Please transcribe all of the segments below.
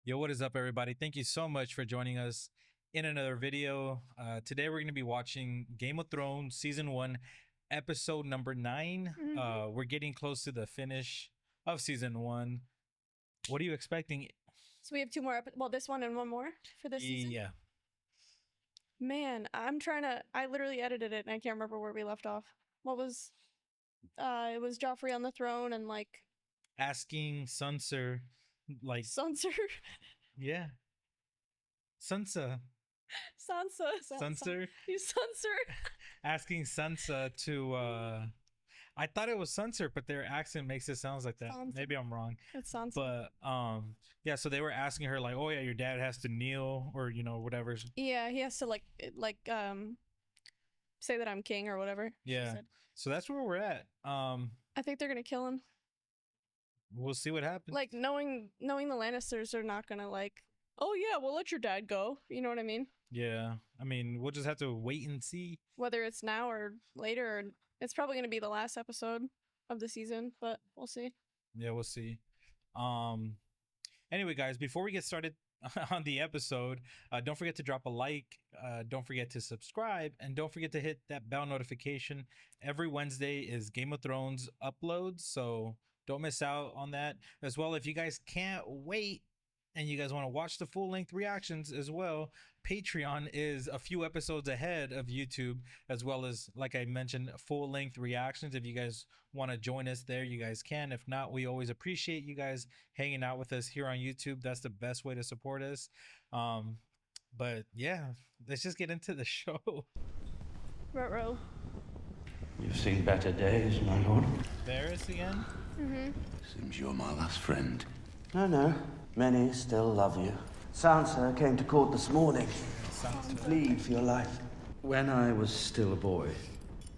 Yo, what is up, everybody? Thank you so much for joining us in another video. Today, we're going to be watching Game of Thrones Season 1, Episode number 9. We're getting close to the finish of Season 1. What are you expecting? So we have two more. Well, this one and one more for this season. Yeah. Man, I literally edited it and I can't remember where we left off. What was? It was Joffrey on the throne and like Asking Sansa, like, Sansa, yeah. Sansa. Sansa. You Sansa. Asking Sansa to, I thought it was Sansa, but their accent makes it sound like that. Sansa. Maybe I'm wrong. It's Sansa. But yeah, so they were asking her like, oh yeah, your dad has to kneel or whatever. Yeah, he has to say that I'm king or whatever. Yeah. So that's where we're at. I think they're gonna kill him. We'll see what happens. Like knowing the Lannisters are not gonna like, oh yeah, we'll let your dad go. You know what I mean? Yeah. I mean, we'll just have to wait and see. Whether it's now or later, or it's probably gonna be the last episode of the season, but we'll see. Yeah, we'll see. Anyway, guys, before we get started on the episode, don't forget to drop a like, don't forget to subscribe, and don't forget to hit that bell notification. Every Wednesday is Game of Thrones uploads, so don't miss out on that. As well, if you guys can't wait and you guys want to watch the full-length reactions as well, Patreon is a few episodes ahead of YouTube, as well as, like I mentioned, full-length reactions. If you guys want to join us there, you guys can. If not, we always appreciate you guys hanging out with us here on YouTube. That's the best way to support us. But yeah, let's just get into the show. Ruh-roh. You've seen better days, my lord. Varys again? Seems you're my last friend. No. Many still love you. Sansa came to court this morning to plead for your life. When I was still a boy,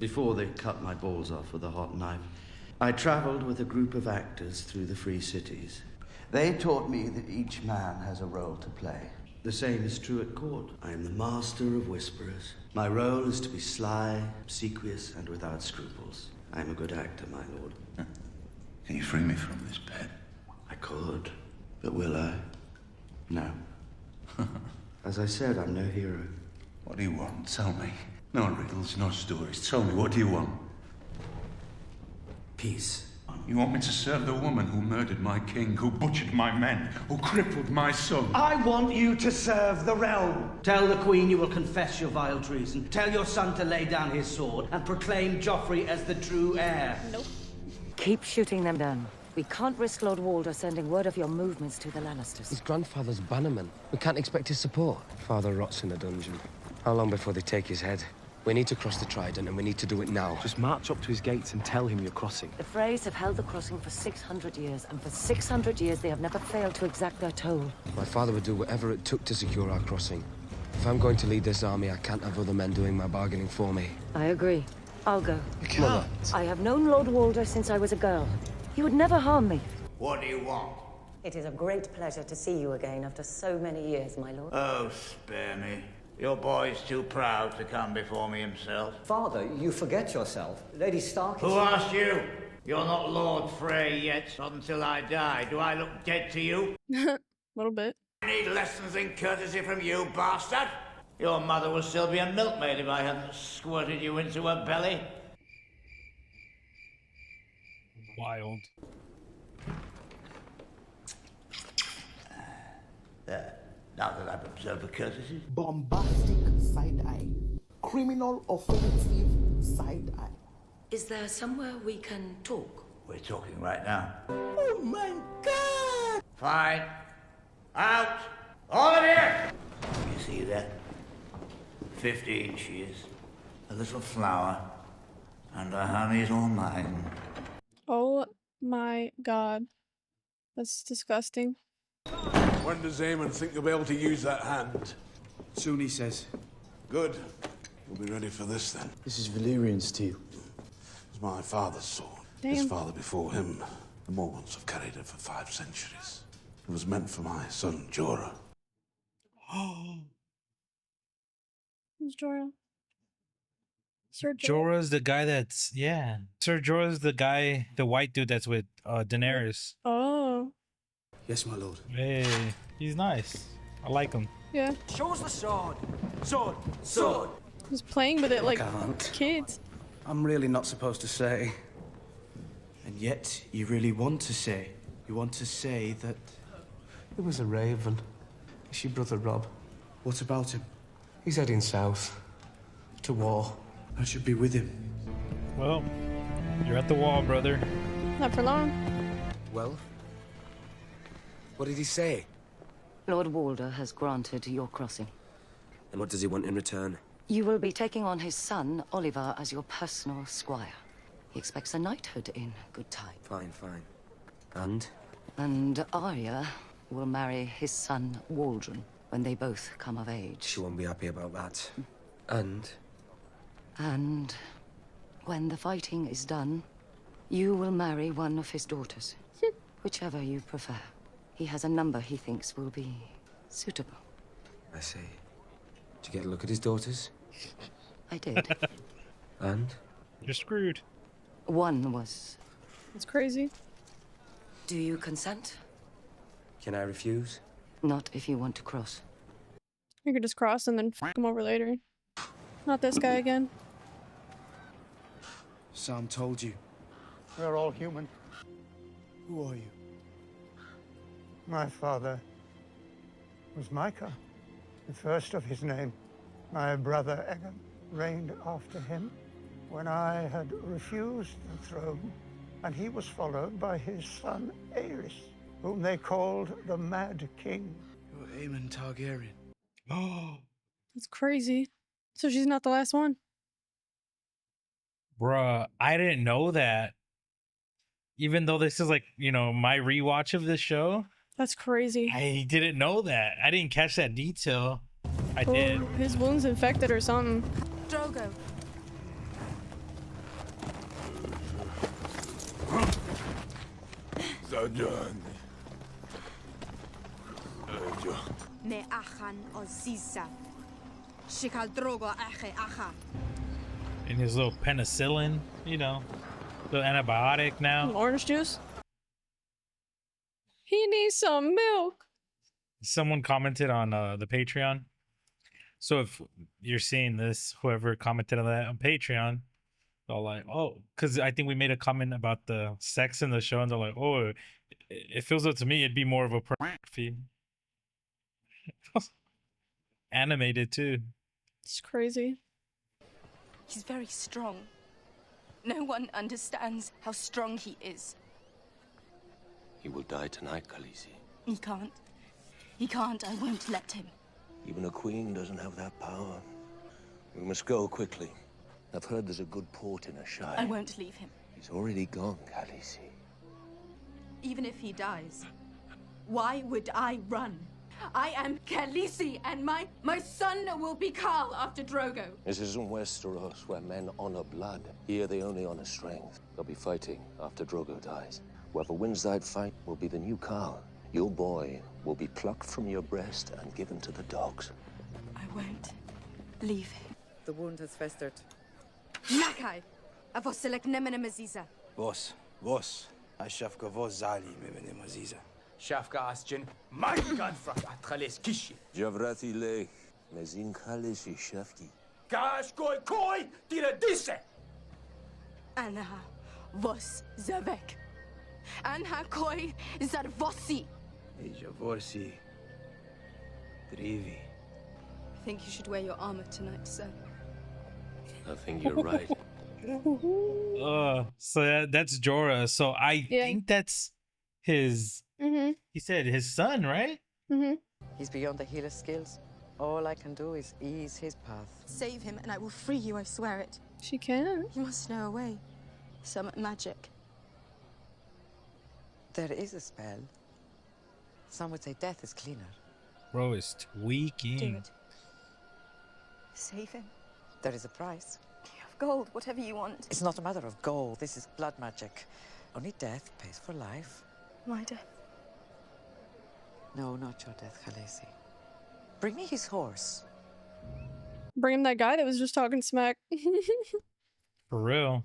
before they cut my balls off with a hot knife, I traveled with a group of actors through the free cities. They taught me that each man has a role to play. The same is true at court. I am the master of whisperers. My role is to be sly, obsequious, and without scruples. I am a good actor, my lord. Can you free me from this bed? I could, but will I? No. As I said, I'm no hero. What do you want? Tell me. No riddles, no stories. Tell me, what do you want? Peace. You want me to serve the woman who murdered my king, who butchered my men, who crippled my son? I want you to serve the realm. Tell the Queen you will confess your vile treason. Tell your son to lay down his sword and proclaim Joffrey as the true heir. Nope. Keep shooting them down. We can't risk Lord Walder sending word of your movements to the Lannisters. His grandfather's bannerman. We can't expect his support. Father rots in a dungeon. How long before they take his head? We need to cross the Trident, and we need to do it now. Just march up to his gates and tell him you're crossing. The Freys have held the crossing for 600 years, and for 600 years they have never failed to exact their toll. My father would do whatever it took to secure our crossing. If I'm going to lead this army, I can't have other men doing my bargaining for me. I agree. I'll go. You can't. I have known Lord Walder since I was a girl. He would never harm me. What do you want? It is a great pleasure to see you again after so many years, my lord. Oh, spare me. Your boy's too proud to come before me himself. Father, you forget yourself. Lady Stark is... Who asked you? You're not Lord Frey yet, not until I die. Do I look dead to you? Little bit. I need lessons in courtesy from you, bastard. Your mother would still be a milkmaid if I hadn't squirted you into her belly. Wild. Now that I've observed the courtesy. Bombastic side eye. Criminal offensive side eye. Is there somewhere we can talk? We're talking right now. Oh my god! Fine. Out! All of you! You see that? 15 she is. A little flower. And her honey's all mine. Oh my god. That's disgusting. When does Aemon think you'll be able to use that hand? Soon, he says. Good. We'll be ready for this then. This is Valyrian steel. It was my father's sword. Damn. His father before him. The Mormonts have carried it for 5 centuries. It was meant for my son, Jorah. Who's Jorah? Sir Jorah's the guy that's, yeah. Sir Jorah's the guy, the white dude that's with Daenerys. Oh. Yes, my lord. Hey, he's nice. I like him. Yeah. Show us the sword. Sword. Sword. He's playing with it like Can't. kids. I'm really not supposed to say. And yet, you really want to say. You want to say that... It was a raven. It's your brother Rob. What about him? He's heading south. To war. I should be with him. Well, you're at the wall, brother. Not for long. Well? What did he say? Lord Walder has granted your crossing. And what does he want in return? You will be taking on his son, Oliver, as your personal squire. He expects a knighthood in good time. Fine, fine. And? And Arya will marry his son, Waldron, when they both come of age. She won't be happy about that. And? And when the fighting is done, you will marry one of his daughters. Whichever you prefer. He has a number he thinks will be suitable. I see. Did you get a look at his daughters? I did. And? You're screwed. One was... It's crazy. Do you consent? Can I refuse? Not if you want to cross. You could just cross and then fuck him over later. Not this guy again. Sam told you. We're all human. Who are you? My father was Micah, the first of his name. My brother Egan reigned after him when I had refused the throne, and he was followed by his son Aerys, whom they called the Mad King. You're Aemon Targaryen. Oh, That's crazy. So she's not the last one. bruh, I didn't know that. Even though this is like, you know, my rewatch of this show, That's crazy. I didn't know that. I didn't catch that detail. I did. Oh, his wound's infected or something. Drogo. Ne achan oziza. Shikal drogo ache acha. And his little penicillin, you know, little antibiotic now. Orange juice. He needs some milk. Someone commented on the Patreon. So if you're seeing this, whoever commented on that on Patreon, they're like, oh, because I think we made a comment about the sex in the show, and they're like, oh, it feels up to me it'd be more of a pornography. Animated too. It's crazy. He's very strong. No one understands how strong he is. He will die tonight, Khaleesi. He can't. He can't. I won't let him. Even a queen doesn't have that power. We must go quickly. I've heard there's a good port in Ashire. I won't leave him. He's already gone, Khaleesi. Even if he dies, why would I run? I am Khaleesi, and my son will be Khal after Drogo. This isn't Westeros, where men honor blood. Here they only honor strength. They'll be fighting after Drogo dies. Whoever wins that fight will be the new Khal. Your boy will be plucked from your breast and given to the dogs. I won't leave him. The wound has festered. Nakai, avoselek nemene maziza. Vos, I shafka vos zali mebene maziza. Shafka asjin, my gunfrat at Khales Kishi. Javrati lech, mezin Khaleesi shafki. Gash koi, tira disse. Anha vos zavek. Anha koi zarvosi. Javorsi. Drivi. I think you should wear your armor tonight, sir. I think you're right. So that's Jorah. So I think that's his. He said his son, right? He's beyond the healer's skills. All I can do is ease his path. Save him, and I will free you. I swear it. She can. You must know a way. Some magic. There is a spell. Some would say death is cleaner. Bro is tweaking. Do it. Save him. There is a price. You have gold, whatever you want. It's not a matter of gold. This is blood magic. Only death pays for life. My death. No, not your death, Khaleesi. Bring me his horse. Bring him that guy that was just talking smack. For real.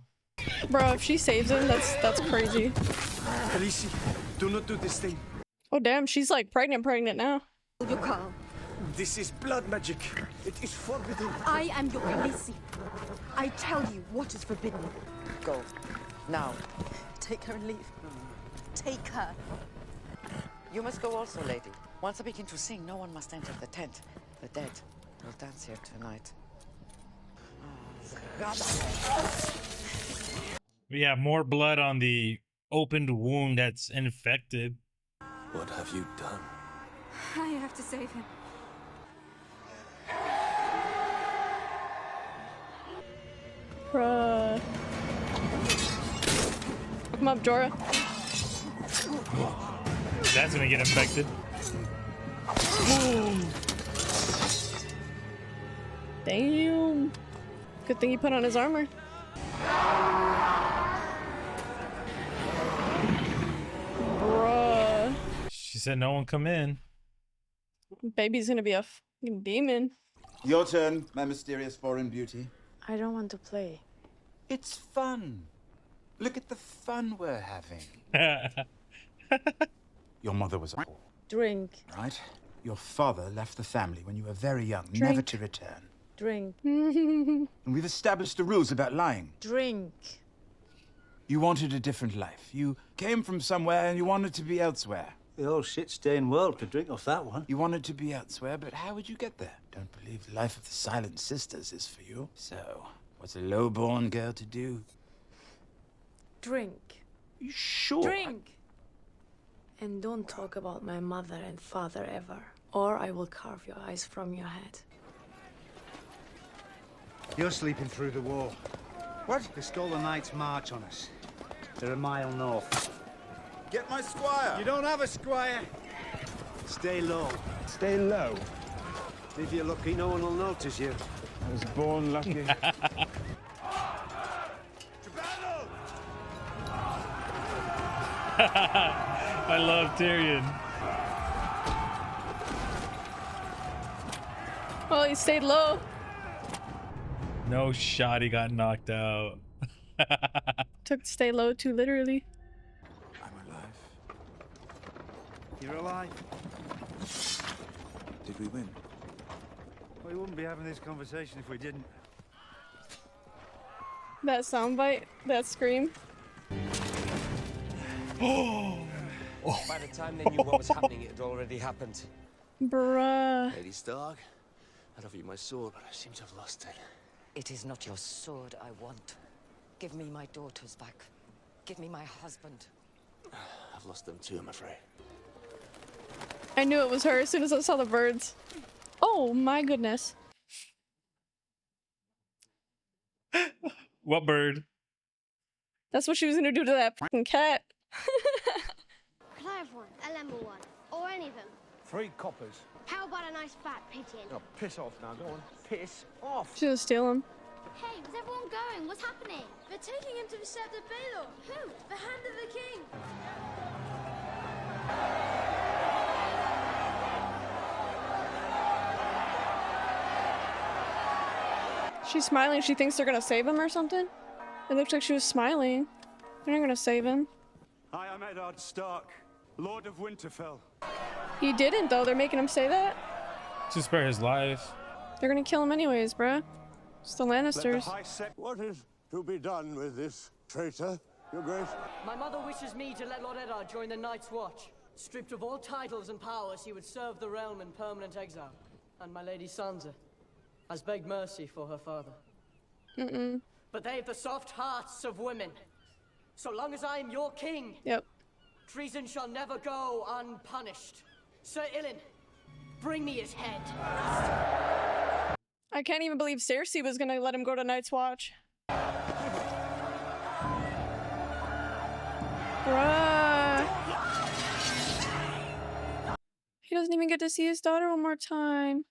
Bro, if she saves him, that's crazy. Khaleesi, do not do this thing. Oh damn, she's like pregnant now. Your Carl. This is blood magic. It is forbidden. I am your Khaleesi. I tell you what is forbidden. Go. Now. Take her and leave. Take her. You must go also, lady. Once I begin to sing, no one must enter the tent. The dead will dance here tonight. Yeah, more blood on the opened wound that's infected. What have you done? I have to save him. Bruh. Come up, Jorah. That's gonna get infected. Damn. Good thing he put on his armor. Bruh. She said no one come in. Baby's gonna be a fucking demon. Your turn, my mysterious foreign beauty. I don't want to play. It's fun. Look at the fun we're having. Your mother was a whore, Drink. right? Your father left the family when you were very young, Drink. never to return. Drink. And we've established the rules about lying. Drink. You wanted a different life. You came from somewhere and you wanted to be elsewhere. The whole shit-stained world could drink off that one. You wanted to be elsewhere, but how would you get there? Don't believe the life of the Silent Sisters is for you. So, what's a low-born girl to do? Drink. You sure? Drink! And don't talk about my mother and father ever, or I will carve your eyes from your head. You're sleeping through the war. What? They stole the Night's March on us. They're a mile north. Get my squire! You don't have a squire! Stay low. Stay low? If you're lucky, no one will notice you. I was born lucky. I love Tyrion. Well, he stayed low. No shot, he got knocked out. Took stay low too literally. You're alive. Did we win? We wouldn't be having this conversation if we didn't. That soundbite, that scream. By the time they knew what was happening, it had already happened. Bruh. Lady Stark, I'd offer you my sword, but I seem to have lost it. It is not your sword I want. Give me my daughters back. Give me my husband. I've lost them too, I'm afraid. I knew it was her as soon as I saw the birds. Oh my goodness. What bird? That's what she was gonna do to that fucking cat. Could I have one? A lemon one? Or any of them? 3 coppers. How about a nice fat pigeon? Oh, piss off now, go on. Piss off. She's gonna steal him. Hey, where's everyone going? What's happening? They're taking him to the Sept of Baelor. Who? The Hand of the King. She's smiling. She thinks they're gonna save him or something. It looked like she was smiling. They're not gonna save him. I am Ned Stark, Lord of Winterfell. He didn't though. They're making him say that. To spare his life. They're gonna kill him anyways, bruh. It's the Lannisters. What is to be done with this traitor, Your Grace? My mother wishes me to let Lord Eddard join the Night's Watch. Stripped of all titles and powers, he would serve the realm in permanent exile. And my lady Sansa has begged mercy for her father. But they have the soft hearts of women. So long as I am your king, treason shall never go unpunished. Sir Ilyn, bring me his head. I can't even believe Cersei was gonna let him go to Night's Watch. Bruh. He doesn't even get to see his daughter one more time.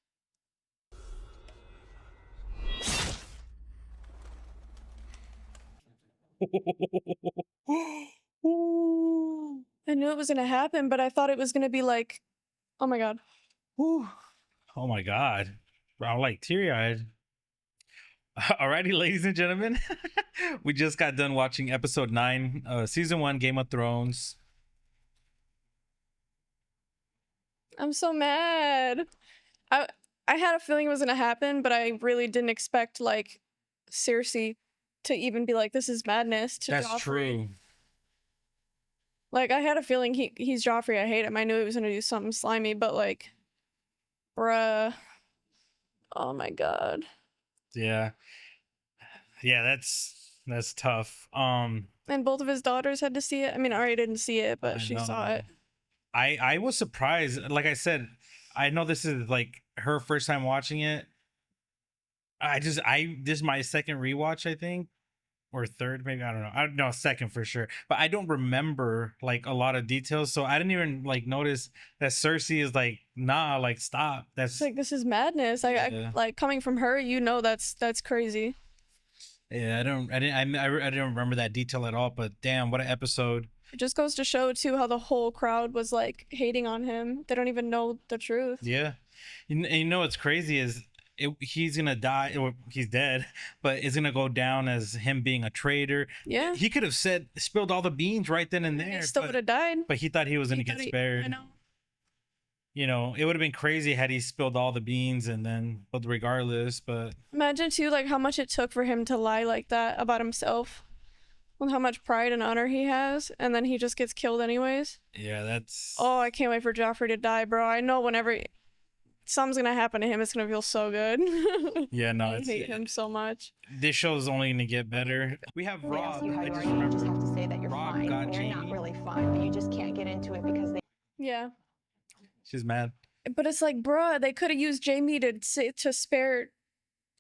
I knew it was gonna happen, but I thought it was gonna be like, oh my god. Oh my god. I'm like teary-eyed. Alrighty, ladies and gentlemen. We just got done watching episode 9, season 1, Game of Thrones. I'm so mad. I had a feeling it was gonna happen, but I really didn't expect like Cersei to even be like, "This is madness" to That's Joffrey. true. Like I had a feeling he's Joffrey. I hate him. I knew he was gonna do something slimy, but like, bruh. Oh my god. Yeah. Yeah, that's tough. And both of his daughters had to see it. I mean, Arya didn't see it, but I she saw know. it. I was surprised. Like I said, I know this is like her first time watching it. This is my second rewatch, I think, or third, maybe. I don't know. I don't know, second for sure. But I don't remember like a lot of details, so I didn't even like notice that Cersei is like, nah, like stop. That's It's like, this is madness. I Yeah. like coming from her, you know, that's crazy. yeah. I didn't remember that detail at all. But damn, what an episode. It just goes to show too how the whole crowd was like hating on him. They don't even know the truth. Yeah, and you know what's crazy is he's gonna die. Or he's dead, but it's gonna go down as him being a traitor. Yeah. He could have spilled all the beans right then and there. He still would have died. But he thought he was gonna get spared. I know. You know, it would have been crazy had he spilled all the beans and then, but regardless. But Imagine too, like how much it took for him to lie like that about himself, with how much pride and honor he has, and then he just gets killed anyways. yeah, that's Oh, I can't wait for Joffrey to die, bro. I know whenever something's gonna happen to him, it's gonna feel so good. yeah, no, I hate him so much. this show is only gonna get better. We have They Rob. ask you how I you are, just you remember just have to say that you're Rob fine. got When you're not Jamie. really fine, but you just can't get into it because they. Yeah, She's mad. but it's like, bruh, they could have used Jamie to spare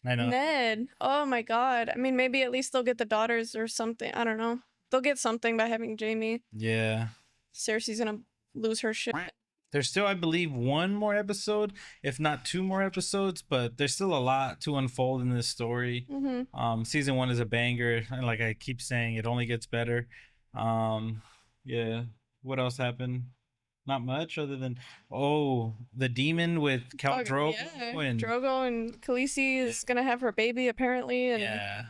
I know. Ned. Oh my god. I mean, maybe at least they'll get the daughters or something. I don't know. They'll get something by having Jamie. Yeah. Cersei's gonna lose her shit. There's still, I believe, one more episode, if not two more episodes, but there's still a lot to unfold in this story. Mhm. Season 1 is a banger, and like I keep saying, it only gets better. Yeah. What else happened? Not much other than the demon with Khal Drogo Yeah. and Drogo and Khaleesi is gonna have her baby apparently, and yeah.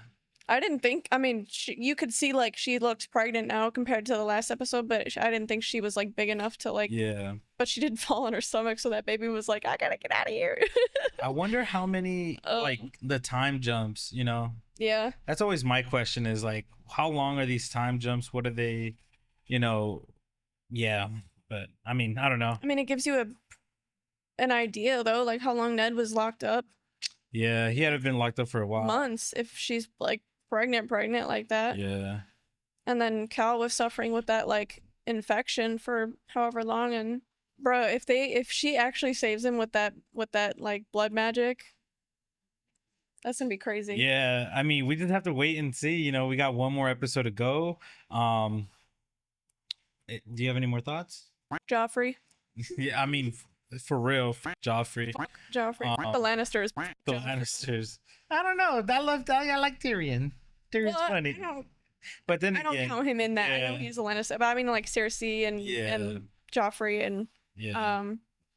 I didn't think. I mean, you could see like she looked pregnant now compared to the last episode, but I didn't think she was like big enough to like. Yeah. But she did fall on her stomach, so that baby was like, "I gotta get out of here." I wonder how many like the time jumps. You know. Yeah. That's always my question. Is like, how long are these time jumps? What are they? You know. Yeah. But I mean, I don't know. I mean, it gives you an idea though, like how long Ned was locked up. Yeah, he had been locked up for a while. Months, if she's like pregnant like that. Yeah. And then Cal was suffering with that like infection for however long, and bro, if she actually saves him with that like blood magic, that's gonna be crazy. Yeah, I mean, we just have to wait and see. You know, we got one more episode to go. Do you have any more thoughts? Joffrey. Yeah, I mean, for real, Joffrey. The Lannisters. The Lannisters. I don't know. I like Tyrion. Tyrion's Well, funny. I don't, But then I don't again, count him in that. I know yeah. he's a Lannister, but I mean like Cersei and Joffrey and Yeah.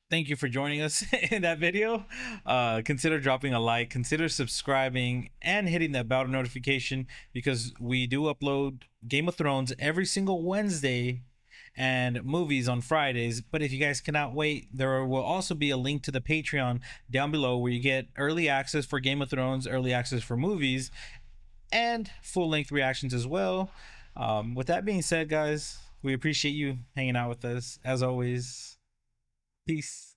Thank you for joining us in that video. Consider dropping a like, consider subscribing, and hitting that bell notification, because we do upload Game of Thrones every single Wednesday and movies on Fridays. But if you guys cannot wait, there will also be a link to the Patreon down below where you get early access for Game of Thrones, early access for movies, and full-length reactions as well. With that being said, guys, we appreciate you hanging out with us as always. Peace.